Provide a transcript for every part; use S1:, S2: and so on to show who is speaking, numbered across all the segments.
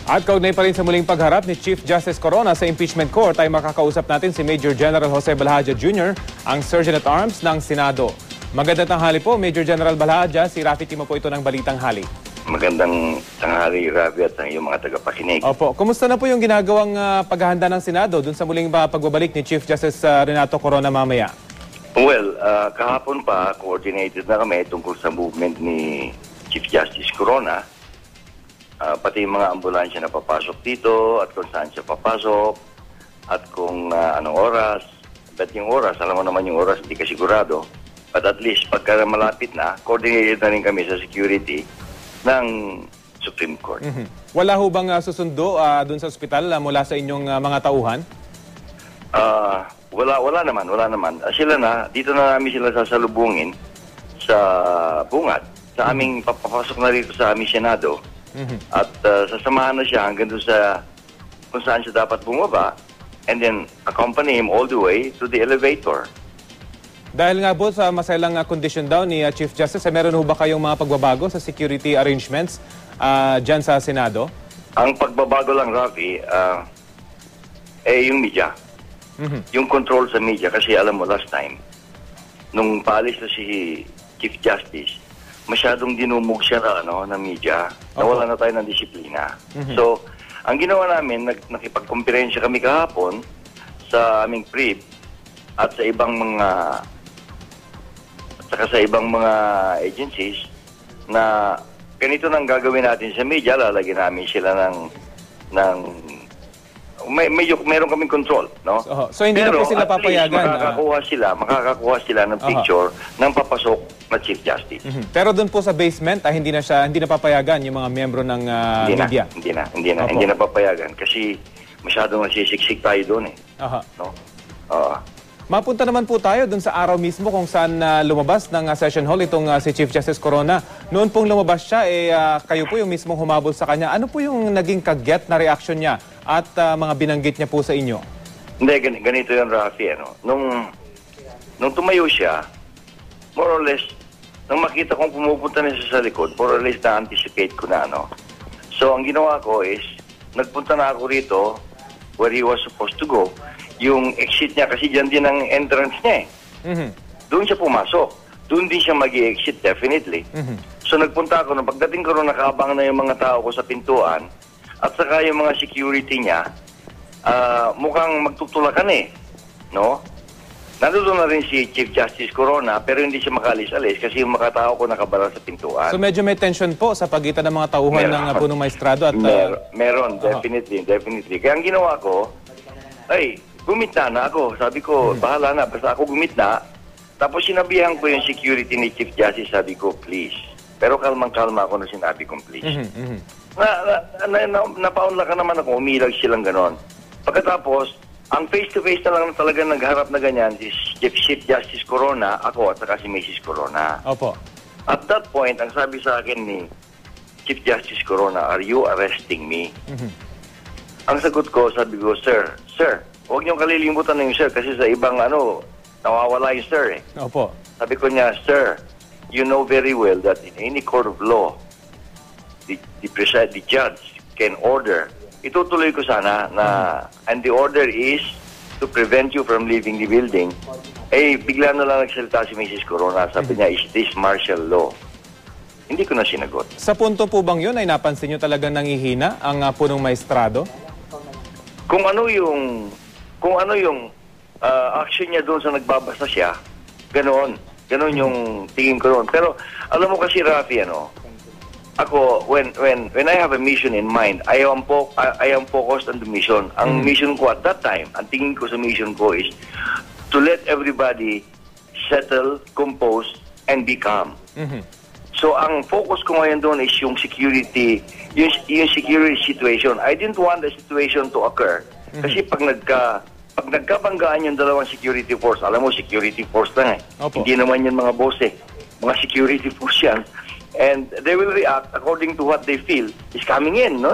S1: At kaugnay pa rin sa muling pagharap ni Chief Justice Corona sa impeachment court ay makakausap natin si Major General Jose Balhaja Jr., ang Surgeon-at-Arms ng Senado. Magandang tanghali po, Major General Balhaja. Si Rafi Timo po ito ng Balitang Hali.
S2: Magandang tanghali, Rafi, at ang iyong mga tagapakinig.
S1: Opo. Kumusta na po yung ginagawang paghahanda ng Senado dun sa muling pagbabalik ni Chief Justice Renato Corona mamaya?
S2: Well, kahapon pa, coordinated na kami tungkol sa movement ni Chief Justice Corona. Pati yung mga ambulansya na papasok dito at kung saan siya papasok at kung anong oras. But yung oras, alam mo naman yung oras, hindi ka sigurado. But at least, pagka malapit na, coordinated na rin kami sa security ng Supreme Court.
S1: Wala ho bang susundo dun sa ospital mula sa inyong mga tauhan?
S2: Wala naman. Sila na, dito na namin sila sasalubungin sa bungad. Sa aming papapasok na rito sa aming Senado. At sasamahan na siya hanggang doon sa kung saan siya dapat bumaba and then accompany him all the way to the elevator.
S1: Dahil nga po sa masailang kondisyon daw ni Chief Justice, meron ho ba kayong mga pagbabago sa security arrangements dyan sa Senado?
S2: Ang pagbabago lang, Rafi, yung media. Yung control sa media. Kasi alam mo, last time, nung paalis na si Chief Justice, masyadong dinumog siya na media. Nawala na tayo ng disiplina. So, ang ginawa namin, nakipagkomperensya kami kahapon sa aming PRIB at sa ibang mga agencies na ganito nang gagawin natin sa media. Lalagyan namin sila meron kaming control, no?
S1: So hindi na po sila papayagan.
S2: Makakakuha sila ng picture ng papasok na Chief Justice.
S1: Pero doon po sa basement, hindi na papayagan yung mga miyembro ng media.
S2: Hindi na papayagan kasi masyadong nasisiksik tayo doon eh. No?
S1: Mapunta naman po tayo doon sa araw mismo kung saan lumabas ng session hall itong si Chief Justice Corona. Noon pong lumabas siya, kayo po yung mismong humabol sa kanya. Ano po yung naging kagyat na reaksyon niya at mga binanggit niya po sa inyo?
S2: Hindi, ganito yun, Rafi. Nung tumayo siya, more or less, nung makita kong pumupunta na siya sa likod, more or less na-anticipate ko na, So, ang ginawa ko is, nagpunta na ako rito where he was supposed to go. Yung exit niya, kasi dyan din ang entrance niya eh. Doon siya pumasok. Doon din siya mag-i-exit, definitely. So nagpunta ako, nung pagdating ko rin nakabang na yung mga tao ko sa pintuan, at saka yung mga security niya, mukhang magtutulakan eh. No? Nandito na rin si Chief Justice Corona, pero hindi siya makalis-alis kasi yung mga tao ko nakabara sa pintuan.
S1: So medyo may tension po sa pagitan ng mga tauhan ng punong maestrado at...
S2: Meron, definitely. Kaya ang ginawa ko, gumitna na ako. Sabi ko, bahala na. Basta ako gumitna. Tapos sinabihan ko yung security ni Chief Justice. Sabi ko, please. Pero kalmang-kalma ako na sinabi kong please. Napaunla ka naman ako. Umilag silang ganon. Pagkatapos, ang face-to-face na lang talaga nagharap na ganyan si Chief Justice Corona, ako at saka si Mrs. Corona.
S1: Opo.
S2: At that point, ang sabi sa akin ni Chief Justice Corona, are you arresting me? Ang sagot ko, sabi ko, sir, huwag niyong kalilimutan na yung sir kasi sa ibang nawawala yung sir eh.
S1: Opo.
S2: Sabi ko niya, sir, you know very well that in any court of law, the judge can order. Itutuloy ko sana na, and the order is to prevent you from leaving the building. Bigla na lang nagsalita si Mrs. Corona. Sabi niya, is this martial law? Hindi ko na sinagot.
S1: Sa punto po bang yun ay napansin niyo talagang nangihina ang punong maestrado?
S2: Kung ano yung action niya doon sa nagbabasa siya, ganoon yung tingin ko doon. Pero alam mo kasi, Rafi, ako when I have a mission in mind, I am focused on the mission. Ang mission ko at that time, ang tingin ko sa mission ko is to let everybody settle, compose, and be calm. So ang focus ko ngayon doon is yung security, yung security situation. I didn't want the situation to occur. Kasi pag nagkabanggaan yung dalawang security force, alam mo, security force lang eh.
S1: Opo.
S2: Hindi naman yan mga boss eh. Mga security force yan. And they will react according to what they feel is coming in, no?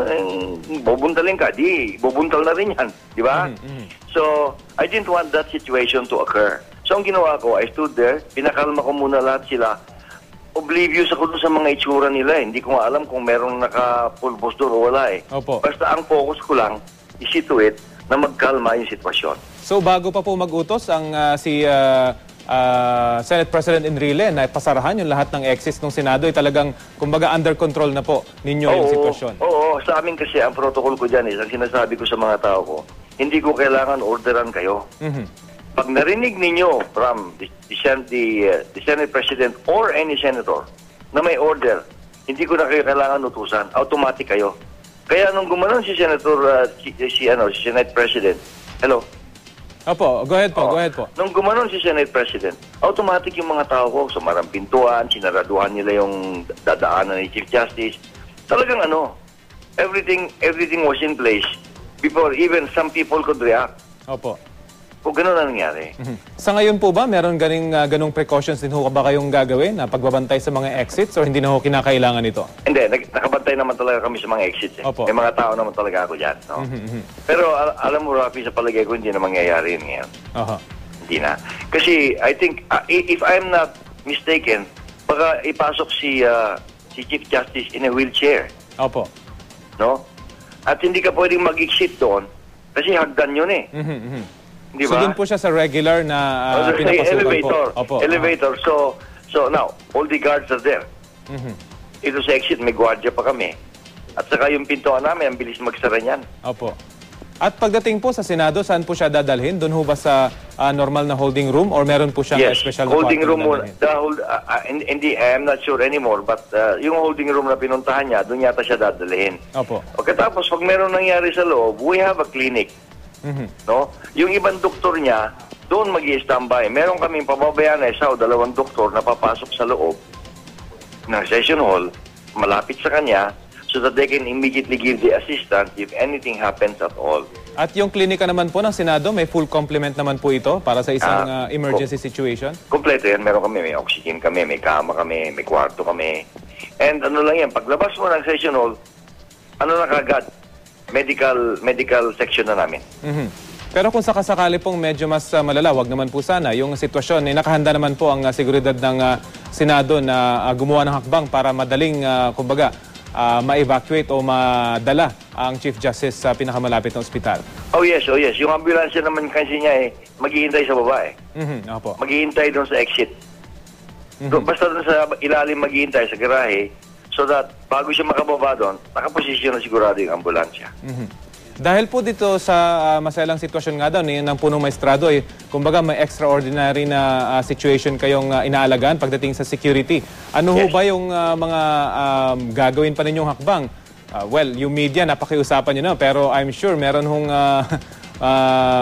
S2: Bubuntalin ka, bubuntal na rin yan. Di ba? So, I didn't want that situation to occur. So, ang ginawa ko, I stood there, pinakalma ko muna lahat sila. oblivious ako dun sa mga itsura nila. Hindi ko nga alam kung merong naka-pulbos doon o wala eh.
S1: Opo.
S2: Basta ang focus ko lang, isituit na magkalma yung sitwasyon.
S1: So bago pa po mag-utos ang Senate President Enrile na pasarahan yung lahat ng exits ng Senado ay talagang kumbaga under control na po ninyo yung sitwasyon.
S2: Oo, sa amin kasi ang protocol ko dyan is, ang sinasabi ko sa mga tao ko, hindi ko kailangan orderan kayo. Pag narinig ninyo from the Senate President or any senator na may order, hindi ko na kayo kailangan utusan. Automatic kayo. Kaya nung gumanon si Senator, si Senate President, hello?
S1: Opo, go ahead po.
S2: Nung gumanon si Senate President, automatic yung mga tao ko, sumarang pintuan, sinaraduhan nila yung dadaanan ni Chief Justice. Talagang everything was in place before even some people could react.
S1: Opo.
S2: O ganun na nangyari.
S1: Sa ngayon po ba, meron ganong precautions din ho ba kayong gagawin na pagbabantay sa mga exits or hindi na ho kinakailangan ito?
S2: Hindi, nakabantay naman talaga kami sa mga exits.
S1: Opo.
S2: May mga tao naman talaga ako dyan. No? Pero alam mo, Rafi, sa palagay ko, hindi na mangyayari yun ngayon. Hindi na. Kasi I think, if I'm not mistaken, baka ipasok si Chief Justice in a wheelchair.
S1: Opo.
S2: No? At hindi ka pwedeng mag-exit doon kasi hagdan yun eh. Di
S1: So
S2: ba?
S1: doon po siya sa regular na pinapasukan
S2: elevator.
S1: po? Opo.
S2: Elevator. So now, all the guards are there. Ito sa exit, may gwardiya pa kami. At saka yung pintuan namin, ang bilis magsara niyan.
S1: Opo. At pagdating po sa Senado, saan po siya dadalhin? Doon ho ba sa normal na holding room or meron po siyang special na
S2: holding room muna.
S1: dadalhin?
S2: Hindi, I'm not sure anymore, but yung holding room na pinuntahan niya, doon yata siya dadalhin.
S1: Opo.
S2: Okay, tapos pag meron nangyari sa loob, we have a clinic. No? Yung ibang doktor niya, doon mag-i-standby. Meron kaming pababayaan na isa o dalawang doktor na papasok sa loob ng session hall, malapit sa kanya, so that they can immediately give the assistance if anything happens at all.
S1: At yung klinika naman po ng Senado, may full complement naman po ito para sa isang emergency situation?
S2: Kompleto yan. Meron kami, may oxygen kami, may kama kami, may kwarto kami. And ano lang yan, paglabas mo ng session hall, ano na kagad? Medical section na namin.
S1: Pero kung sakasakali pong medyo mas malala, wag naman po sana yung sitwasyon, nakahanda naman po ang seguridad ng Senado na gumawa ng hakbang para madaling, kumbaga, ma-evacuate o madala ang Chief Justice sa pinakamalapit na ospital.
S2: Oh yes. Yung ambulansya naman kasi niya maghihintay sa baba
S1: Opo.
S2: Maghihintay doon sa exit. Basta doon sa ilalim maghihintay sa garahe, so that bago siya makababa doon, nakaposisyon na sigurado yung ambulansya.
S1: Dahil po dito sa masalang sitwasyon nga daw ng punong maestrado, kumbaga may extraordinary na situation kayong inaalagaan pagdating sa security. Ano ho ba yung mga gagawin pa ninyong hakbang? Well, yung media, napakiusapan nyo na, pero I'm sure meron hong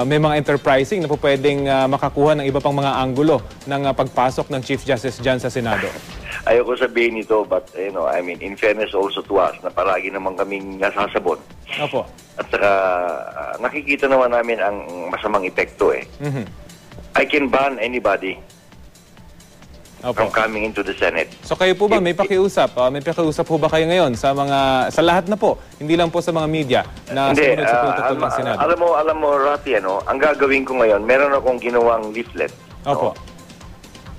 S1: may mga enterprising na po pwedeng makakuha ng iba pang mga anggulo ng pagpasok ng Chief Justice dyan sa Senado.
S2: Ayoko sabihin ito, but I mean, in fairness also to us, na palagi naman kaming nasasabon.
S1: Opo.
S2: At saka nakikita naman namin ang masamang epekto I can ban anybody from coming into the Senate.
S1: So kayo po ba may pakiusap? May pakiusap po ba kayo ngayon sa sa lahat na po, hindi lang po sa mga media na sumunod sa protocol ng Senado?
S2: Alam mo, Rafi, ang gagawin ko ngayon, meron akong ginawang leaflet.
S1: Opo.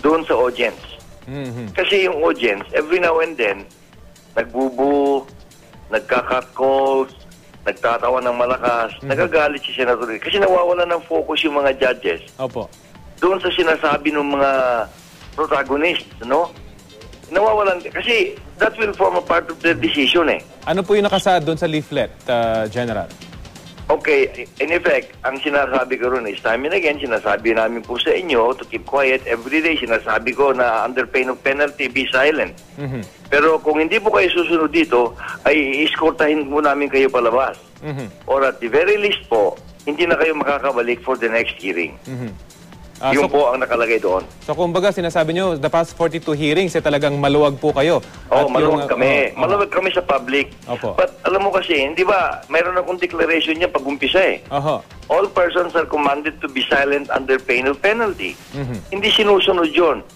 S2: Doon sa audience. Kasi yung audience, every now and then, nagbubu, nagka-cut calls, nagtatawa ng malakas, nagagalit si Senator. Kasi nawawala ng focus yung mga judges.
S1: Opo.
S2: Doon sa sinasabi ng mga protagonists, no? Nawawalan. Kasi that will form a part of their decision
S1: Ano po yung nakasaad doon sa leaflet, General?
S2: Okay, in effect, ang sinasabi ko ron is time and again, sinasabi namin po sa inyo to keep quiet every day. Sinasabi ko na under pain of penalty, be silent. Pero kung hindi po kayo susunod dito, ay i-escortahin po namin kayo palabas. Or at the very least po, hindi na kayo makakabalik for the next hearing. Yun po ang nakalagay doon.
S1: So kumbaga sinasabi nyo, the past 42 hearings, talagang maluwag po kayo.
S2: Maluwag kami. Maluwag kami sa public.
S1: Opo.
S2: But alam mo kasi, hindi ba, mayroon akong declaration niya pag-umpisa All persons are commanded to be silent under pain of penalty. Hindi sinusunod yun.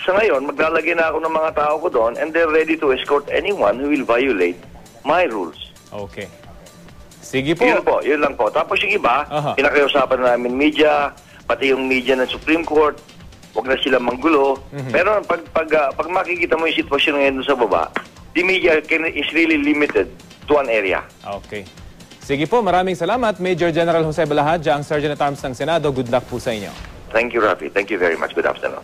S2: Sa ngayon, maglalagay na ako ng mga tao ko doon and they're ready to escort anyone who will violate my rules.
S1: Okay. Sige po.
S2: Yun lang po. Tapos yung iba, pinakiusapan na namin media, pati yung media ng Supreme Court, huwag na sila manggulo. Pero pag makikita mo yung sitwasyon ngayon doon sa baba, the media is really limited to one area.
S1: Okay. Sige po, maraming salamat. Major General Jose Balahadja, ang Sergeant at Arms ng Senado. Good luck po sa inyo.
S2: Thank you, Rafi. Thank you very much. Good afternoon.